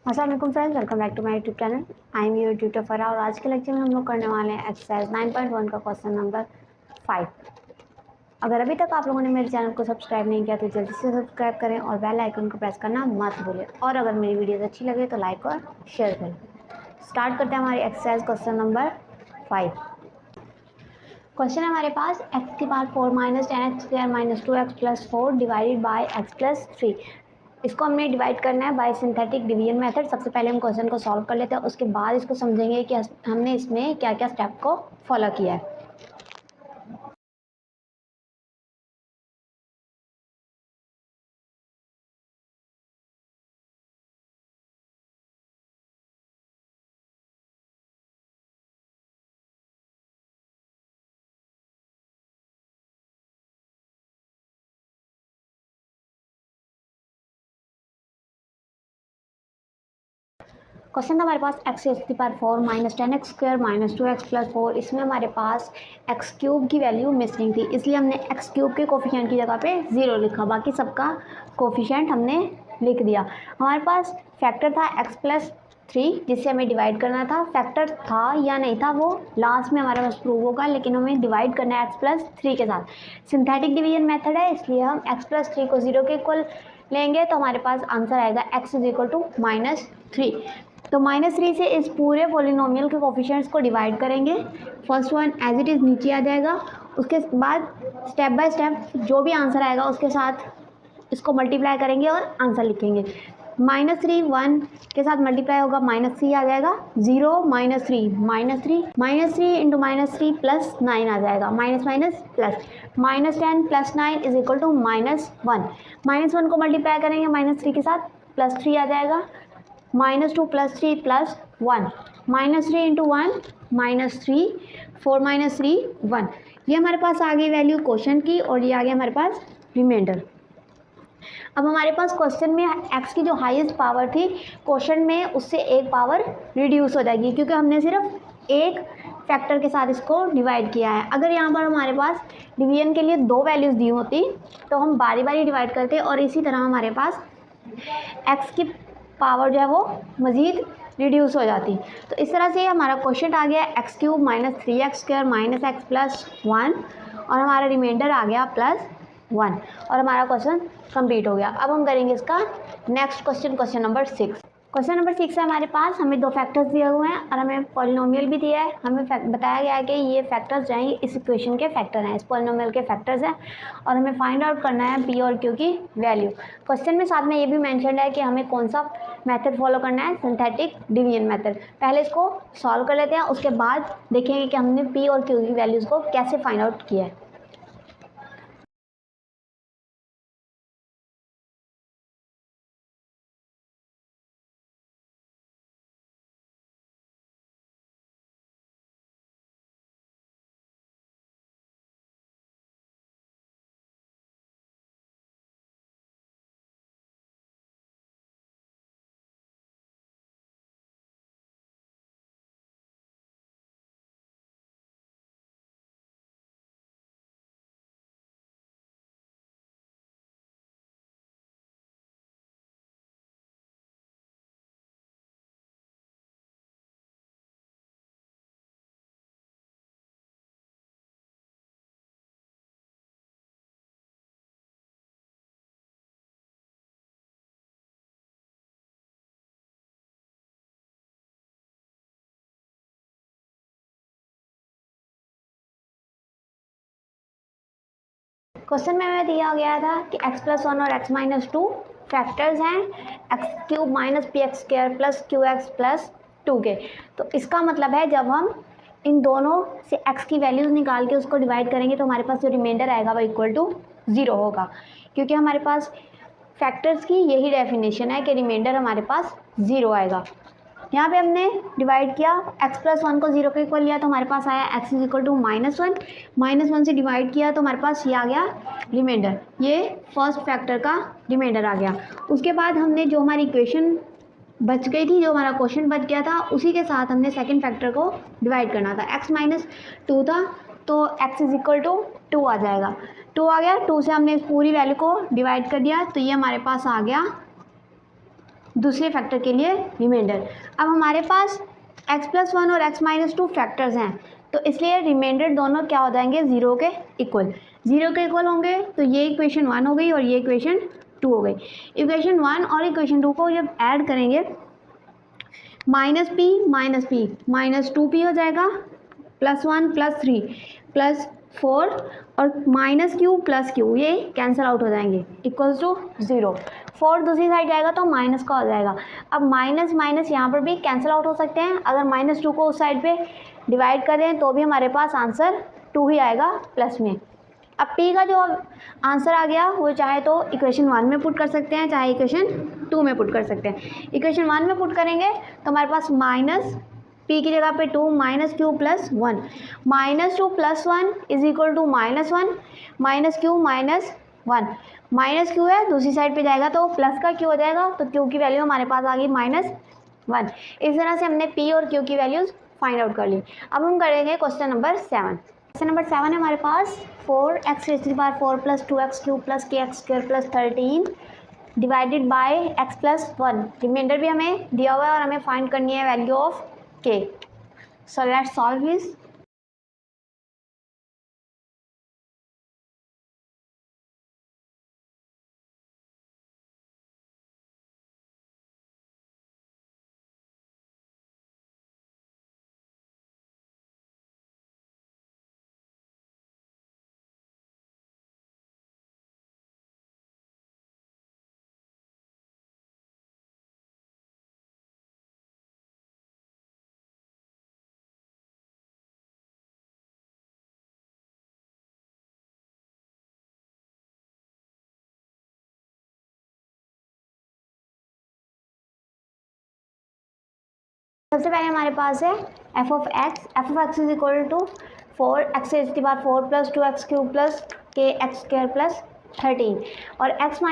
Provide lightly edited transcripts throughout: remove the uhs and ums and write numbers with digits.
अस्सलाम वालेकुम friends, welcome back to my YouTube channel. I am your tutor Farah और आज के लेक्चर में हम लोग करने वाले हैं एक्सरसाइज 9.1 का क्वेश्चन नंबर 5। अगर अभी तक आप लोगों ने मेरे चैनल को सब्सक्राइब नहीं किया तो जल्दी से सब्सक्राइब करें और बेल आइकन को प्रेस करना मत भूलें। और अगर मेरी वीडियोस अच्छी लगे तो लाइक और शेयर करें। स्टार्ट करते हैं हमारी एक्सरसाइज क्वेश्चन नंबर 5। क्वेश्चन है हमारे पास एक्स की power 4 minus 10x² minus 2x plus 4 divided by x plus 3। इसको हमने डिवाइड करना है बाय सिंथेटिक डिवीजन मेथड। सबसे पहले हम क्वेश्चन को सॉल्व कर लेते हैं, उसके बाद इसको समझेंगे कि हमने इसमें क्या क्या स्टेप को फॉलो किया है। क्वेश्चन हमारे पास एक्स की power 4 minus 10x² minus 2x plus 4। इसमें हमारे पास एक्स क्यूब की वैल्यू मिसिंग थी, इसलिए हमने एक्स क्यूब के कोफिशिएंट की जगह पे 0 लिखा, बाकी सबका कोफिशिएंट हमने लिख दिया। हमारे पास फैक्टर था एक्स प्लस 3 जिससे हमें डिवाइड करना था। फैक्टर था या नहीं था वो लास्ट में हमारे पास प्रूव होगा, लेकिन हमें डिवाइड करना है एक्स प्लस 3 के साथ। सिंथेटिक डिवीजन मेथड है, इसलिए हम एक्स प्लस 3 को 0 के इक्वल लेंगे तो हमारे पास आंसर आएगा एक्स इज इक्वल टू -3। तो -3 से इस पूरे पॉलिनोमियल के कोफिशिएंट्स को डिवाइड करेंगे। First one as it is नीचे आ जाएगा, उसके बाद स्टेप बाय स्टेप जो भी आंसर आएगा उसके साथ इसको मल्टीप्लाई करेंगे और आंसर लिखेंगे। -3 1 के साथ मल्टीप्लाई होगा, -3 आ जाएगा, 0 -3 -3 इंटू -3 प्लस 9 आ जाएगा, minus minus plus, -10 plus 9 is equal to -1। -1 को मल्टीप्लाई करेंगे -3 के साथ, +3 आ जाएगा, -2 प्लस 3 प्लस 1, -3 इंटू 1 -3, 4 -3 1। ये हमारे पास आ गई वैल्यू क्वेश्चन की और ये आ गया हमारे पास रिमाइंडर। अब हमारे पास क्वेश्चन में x की जो हाईएस्ट पावर थी क्वेश्चन में उससे एक पावर रिड्यूस हो जाएगी, क्योंकि हमने सिर्फ एक फैक्टर के साथ इसको डिवाइड किया है। अगर यहाँ पर हमारे पास डिवीजन के लिए 2 वैल्यूज़ दी होती तो हम बारी बारी डिवाइड करते और इसी तरह हमारे पास x की पावर जो है वो मज़ीद रिड्यूस हो जाती। तो इस तरह से हमारा क्वेश्चन आ गया x³ minus 3x² minus x plus 1 और हमारा रिमाइंडर आ गया +1 और हमारा क्वेश्चन कंप्लीट हो गया। अब हम करेंगे इसका next question, question number 6। Question number 6 है हमारे पास, हमें 2 फैक्टर्स दिए हुए हैं और हमें पॉलिनोमियल भी दिया है। हमें बताया गया है कि ये फैक्टर्स जो हैं इस इक्वेशन के फैक्टर हैं, इस पॉलिनोमियल के फैक्टर्स हैं और हमें फाइंड आउट करना है पी और क्यू की वैल्यू। क्वेश्चन में साथ में ये भी मैंशन है कि हमें कौन सा मेथड फॉलो करना है, सिंथेटिक डिवीजन मेथड। पहले इसको सॉल्व कर लेते हैं, उसके बाद देखेंगे कि हमने पी और क्यू की वैल्यूज़ को कैसे फाइंड आउट किया है। क्वेश्चन में हमें दिया गया था कि x+1 और x-2 फैक्टर्स हैं x³ minus px² plus qx plus 2 के। तो इसका मतलब है जब हम इन दोनों से x की वैल्यूज़ निकाल के उसको डिवाइड करेंगे तो हमारे पास जो रिमाइंडर आएगा वो इक्वल टू 0 होगा, क्योंकि हमारे पास फैक्टर्स की यही डेफिनेशन है कि रिमाइंडर हमारे पास 0 आएगा। यहाँ पे हमने डिवाइड किया, x+1 को 0 के इक्वल लिया तो हमारे पास आया x इज इक्वल टू -1, -1 से डिवाइड किया तो हमारे पास ये आ गया रिमाइंडर, ये फर्स्ट फैक्टर का रिमाइंडर आ गया। उसके बाद हमने जो हमारी इक्वेशन बच गई थी, जो हमारा क्वेश्चन बच गया था, उसी के साथ हमने सेकंड फैक्टर को डिवाइड करना था। x-2 था तो x इज इक्वल टू 2 आ जाएगा, 2 आ गया, 2 से हमने इस पूरी वैल्यू को डिवाइड कर दिया तो ये हमारे पास आ गया दूसरे फैक्टर के लिए रिमाइंडर। अब हमारे पास x+1 और x-2 फैक्टर्स हैं, तो इसलिए रिमाइंडर दोनों क्या हो जाएंगे, 0 के इक्वल। 0 के इक्वल होंगे तो ये इक्वेशन 1 हो गई और ये इक्वेशन 2 हो गई। इक्वेशन 1 और इक्वेशन 2 को जब ऐड करेंगे, -p -2p हो जाएगा, +1 +3 +4 और -q ये कैंसिल आउट हो जाएंगे, इक्वल्स टू 0। 4 दूसरी साइड जाएगा तो माइनस का हो जाएगा। अब माइनस माइनस यहाँ पर भी कैंसिल आउट हो सकते हैं। अगर -2 को उस साइड पे डिवाइड करें तो भी हमारे पास आंसर 2 ही आएगा प्लस में। अब p का जो आंसर आ गया वो चाहे तो इक्वेशन 1 में पुट कर सकते हैं, चाहे इक्वेशन 2 में पुट कर सकते हैं। इक्वेशन 1 में पुट करेंगे तो हमारे पास माइनस p की जगह पे 2 -q +1 -2 + 1 is equal to -1 -q -1 -q है, दूसरी साइड पे जाएगा तो प्लस का q हो जाएगा, तो q की वैल्यू हमारे पास आ गई -1। इस तरह से हमने p और q की वैल्यूज फाइंड आउट कर ली। अब हम करेंगे क्वेश्चन नंबर 7। क्वेश्चन नंबर 7 है हमारे पास 4x⁴ + 2x³ + kx² + 13 divided by x+1। Reminder भी हमें दिया हुआ है और हमें फाइंड करनी है value of k। So let's solve this. सबसे पहले हमारे पास है f(x) is equal to 4x⁴ + 2x³ + kx² + 13 और x - a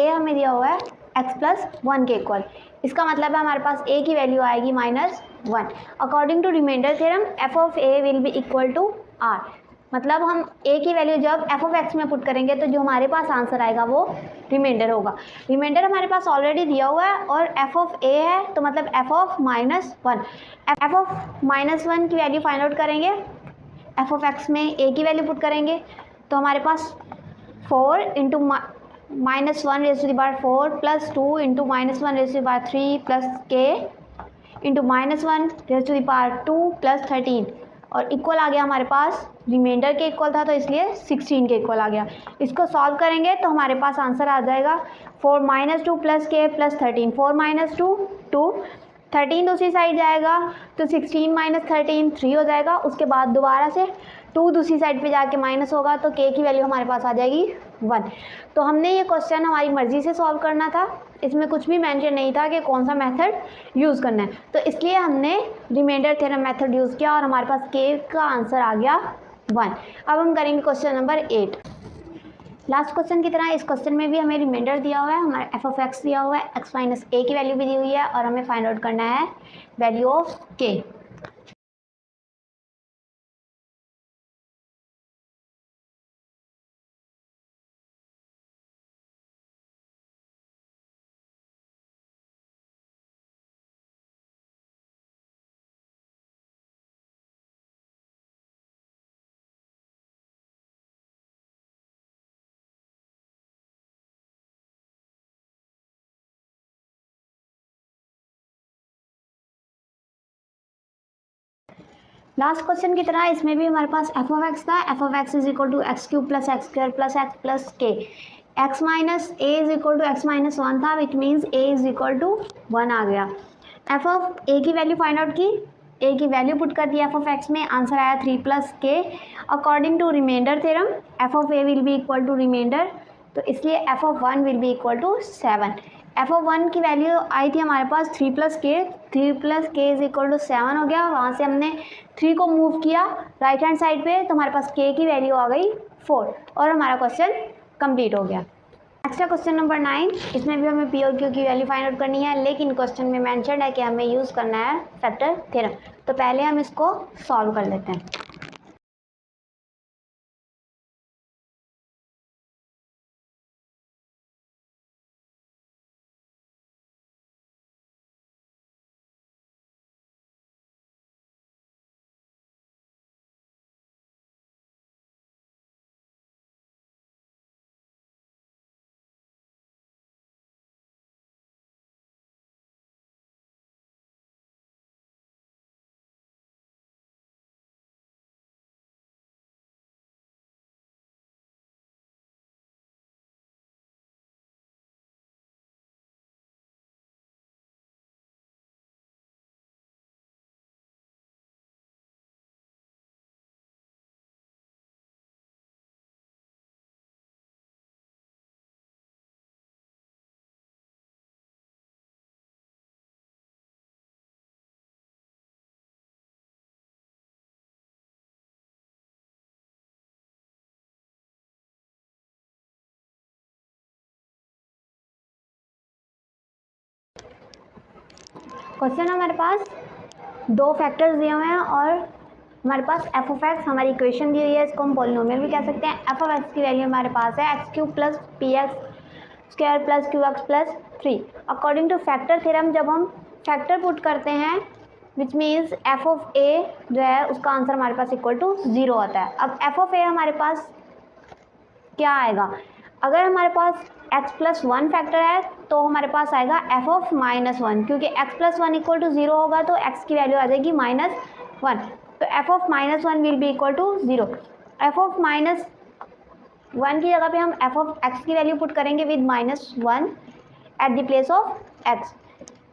हमें दिया हुआ है x+1 के इक्वल। इसका मतलब है हमारे पास a की वैल्यू आएगी -1। According to remainder theorem f(a) will be equal to r। मतलब हम a की वैल्यू जब f(x) में पुट करेंगे तो जो हमारे पास आंसर आएगा वो रिमाइंडर होगा। रिमाइंडर हमारे पास ऑलरेडी दिया हुआ है और f(a) है तो मतलब f(-1) f(-1) की वैल्यू फाइंड आउट करेंगे। f(x) में a की वैल्यू पुट करेंगे तो हमारे पास 4 into -1⁴ + 2 into -1�3 plus k into -1�2+ 13 और इक्वल आ गया हमारे पास, रिमाइंडर के इक्वल था तो इसलिए 16 के इक्वल आ गया। इसको सॉल्व करेंगे तो हमारे पास आंसर आ जाएगा 4 - 2 + k + 13। 4 - 2 2 13 दूसरी साइड जाएगा तो 16 - 13 3 हो जाएगा। उसके बाद दोबारा से 2 दूसरी साइड पे जाके माइनस होगा तो k की वैल्यू हमारे पास आ जाएगी 1। तो हमने ये क्वेश्चन हमारी मर्जी से सॉल्व करना था, इसमें कुछ भी मेंशन नहीं था कि कौन सा मेथड यूज़ करना है, तो इसलिए हमने रिमाइंडर थ्योरम मेथड यूज़ किया और हमारे पास k का आंसर आ गया 1। अब हम करेंगे क्वेश्चन नंबर 8। लास्ट क्वेश्चन की तरह इस क्वेश्चन में भी हमें रिमाइंडर दिया हुआ है, हमारे f(x) दिया हुआ है, x - a की वैल्यू भी दी हुई है और हमें फाइंड आउट करना है value of k। Last question की तरह इसमें भी हमारे पास f(x) था। f(x) is equal to x³ + x² + x + k। x - a is equal to x - 1 था, which means a is equal to 1 आ गया। f(a) की वैल्यू फाइंड आउट की, a की वैल्यू पुट कर दी f(x) में, आंसर आया 3 + k। According to remainder theorem f(a) will be equal to remainder, तो इसलिए f(1) will be equal to 7। f(1) की वैल्यू आई थी हमारे पास 3 + k। 3 + k is equal to 7 हो गया। वहाँ से हमने 3 को मूव किया राइट हैंड साइड पे तो हमारे पास k की वैल्यू आ गई 4 और हमारा क्वेश्चन कंप्लीट हो गया। नेक्स्ट है क्वेश्चन नंबर 9। इसमें भी हमें p और q की वैल्यू फाइंड आउट करनी है, लेकिन क्वेश्चन में मेंशन है कि हमें यूज़ करना है फैक्टर थ्योरम। तो पहले हम इसको सॉल्व कर लेते हैं। क्वेश्चन हमारे पास दो फैक्टर्स दिए हुए हैं और हमारे पास एफ ऑफ एक्स हमारी इक्वेशन दी हुई है, इसको हम पॉलिनोमियल भी कह सकते हैं। एफ ऑफ एक्स की वैल्यू हमारे पास है x cube plus P x square plus Q x plus 3। According to factor theorem जब हम फैक्टर पुट करते हैं विच मीन्स एफ ऑफ ए जो है उसका आंसर हमारे पास इक्वल टू 0 आता है। अब एफ ऑफ ए हमारे पास क्या आएगा, अगर हमारे पास x प्लस 1 फैक्टर है तो हमारे पास आएगा एफ ऑफ -1, क्योंकि x प्लस 1 इक्वल टू 0 होगा तो x की वैल्यू आ जाएगी -1, तो f of -1 will be equal to 0। F of -1 की जगह पे हम एफ ऑफ x की वैल्यू पुट करेंगे with -1 at the place of x।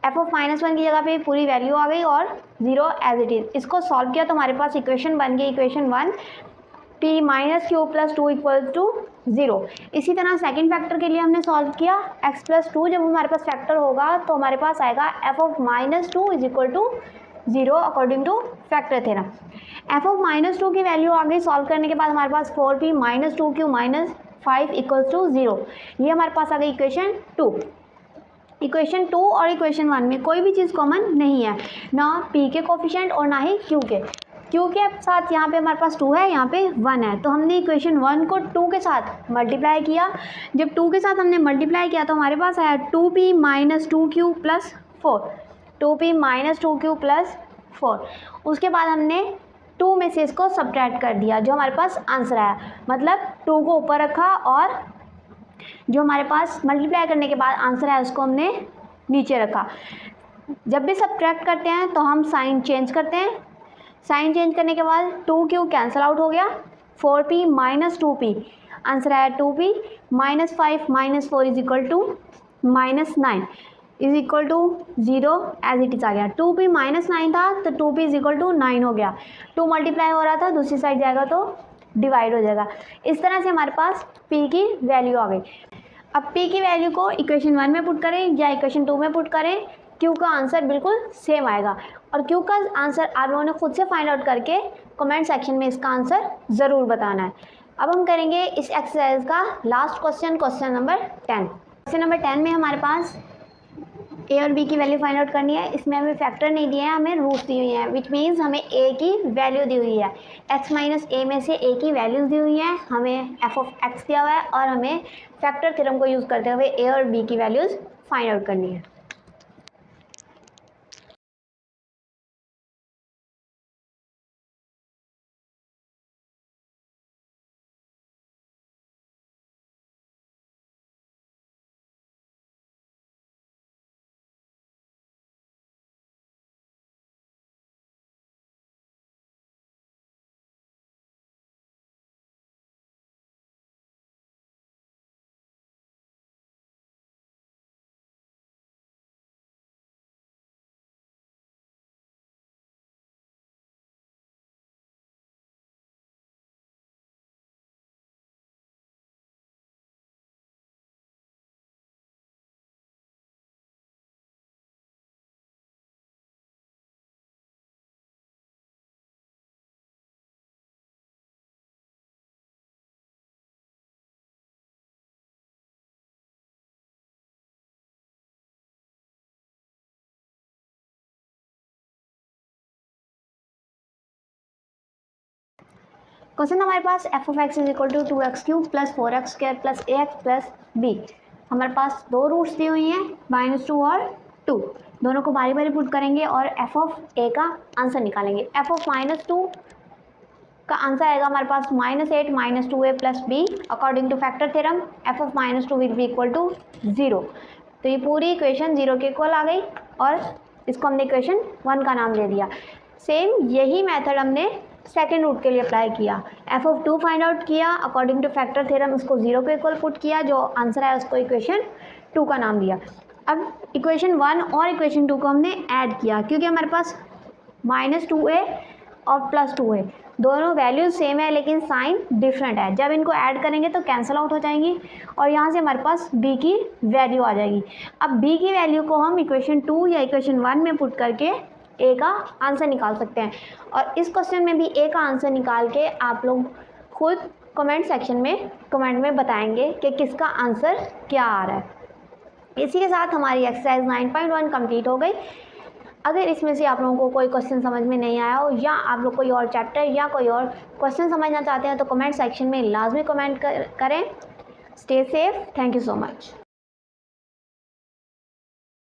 F of -1 की जगह पे पूरी वैल्यू आ गई और 0 एज इट इज़। इसको सॉल्व किया तो हमारे पास इक्वेशन बन गई, equation 1 p minus q plus 2 equal to 0। इसी तरह सेकंड फैक्टर के लिए हमने सॉल्व किया x प्लस 2, जब हमारे पास फैक्टर होगा तो हमारे पास आएगा f of -2 is equal to 0 according to factor theorem. F of -2 की वैल्यू आ गई, सॉल्व करने के बाद हमारे पास 4p minus 2q minus 5 equals to 0। ये हमारे पास आ गई इक्वेशन 2। इक्वेशन 2 और इक्वेशन 1 में कोई भी चीज़ कॉमन नहीं है, ना p के कोफिशिएंट और ना ही q के। q के साथ यहाँ पे हमारे पास 2 है, यहाँ पे 1 है, तो हमने इक्वेशन 1 को 2 के साथ मल्टीप्लाई किया। जब 2 के साथ हमने मल्टीप्लाई किया तो हमारे पास आया 2p minus 2q plus 4, 2p minus 2q plus 4। उसके बाद हमने 2 में से इसको सब्ट्रैक्ट कर दिया, जो हमारे पास आंसर आया, मतलब 2 को ऊपर रखा और जो हमारे पास मल्टीप्लाई करने के बाद आंसर है उसको हमने नीचे रखा। जब भी सब्ट्रैक्ट करते हैं तो हम साइन चेंज करते हैं, साइन चेंज करने के बाद 2q कैंसिल आउट हो गया, 4p माइनस 2p आंसर आया 2p minus 5 minus 4 is equal to -9 is equal to 0 as it is आ गया। 2p -9 था तो 2p इज इक्वल टू 9 हो गया। 2 मल्टीप्लाई हो रहा था, दूसरी साइड जाएगा तो डिवाइड हो जाएगा। इस तरह से हमारे पास p की वैल्यू आ गई। अब p की वैल्यू को इक्वेशन 1 में पुट करें या इक्वेशन 2 में पुट करें, q का आंसर बिल्कुल सेम आएगा। और q का आंसर आप लोगों ने खुद से फाइंड आउट करके कमेंट सेक्शन में इसका आंसर ज़रूर बताना है। अब हम करेंगे इस एक्सरसाइज का last question, question number 10। Question number 10 में हमारे पास a और b की वैल्यू फाइंड आउट करनी है। इसमें हमें फैक्टर नहीं दिए हैं, हमें रूट्स दी हुई हैं, विच मीन्स हमें a की वैल्यू दी हुई है। x माइनस a में से a की वैल्यूज़ दी हुई हैं, हमें f ऑफ x दिया हुआ है और हमें फैक्टर थ्योरम को यूज़ करते हुए a और b की वैल्यूज़ फाइंड आउट करनी है। क्वेश्चन हमारे पास f of x is equal to 2x cube plus 4x square plus ax plus b। हमारे पास दो रूट्स दी हुई हैं -2 और 2, दोनों को बारी बारी पुट करेंगे और एफ ऑफ a का आंसर निकालेंगे। एफ ऑफ -2 का आंसर आएगा हमारे पास -8 minus 2a plus b। According to factor theorem f of -2 will be equal to 0। तो ये पूरी इक्वेशन 0 के इक्वल आ गई और इसको हमने इक्वेशन 1 का नाम दे दिया। सेम यही मेथड हमने सेकेंड रूट के लिए अप्लाई किया। एफ ऑफ 2 फाइंड आउट किया, अकॉर्डिंग टू फैक्टर थ्योरम उसको 0 के इक्वल पुट किया, जो आंसर है उसको इक्वेशन 2 का नाम दिया। अब इक्वेशन 1 और इक्वेशन 2 को हमने ऐड किया, क्योंकि हमारे पास -2a और +2a दोनों वैल्यूज सेम है लेकिन साइन डिफरेंट है। जब इनको ऐड करेंगे तो कैंसिल आउट हो जाएंगी और यहाँ से हमारे पास b की वैल्यू आ जाएगी। अब b की वैल्यू को हम इक्वेशन 2 या इक्वेशन 1 में पुट करके a का आंसर निकाल सकते हैं। और इस क्वेश्चन में भी a का आंसर निकाल के आप लोग खुद कमेंट सेक्शन में कमेंट में बताएंगे कि किसका आंसर क्या आ रहा है। इसी के साथ हमारी एक्सरसाइज 9.1 कंप्लीट हो गई। अगर इसमें से आप लोगों को कोई क्वेश्चन समझ में नहीं आया हो या आप लोग कोई और चैप्टर या कोई और क्वेश्चन समझना चाहते हैं तो कमेंट सेक्शन में लाजमी कमेंट करें। Stay safe, thank you so much.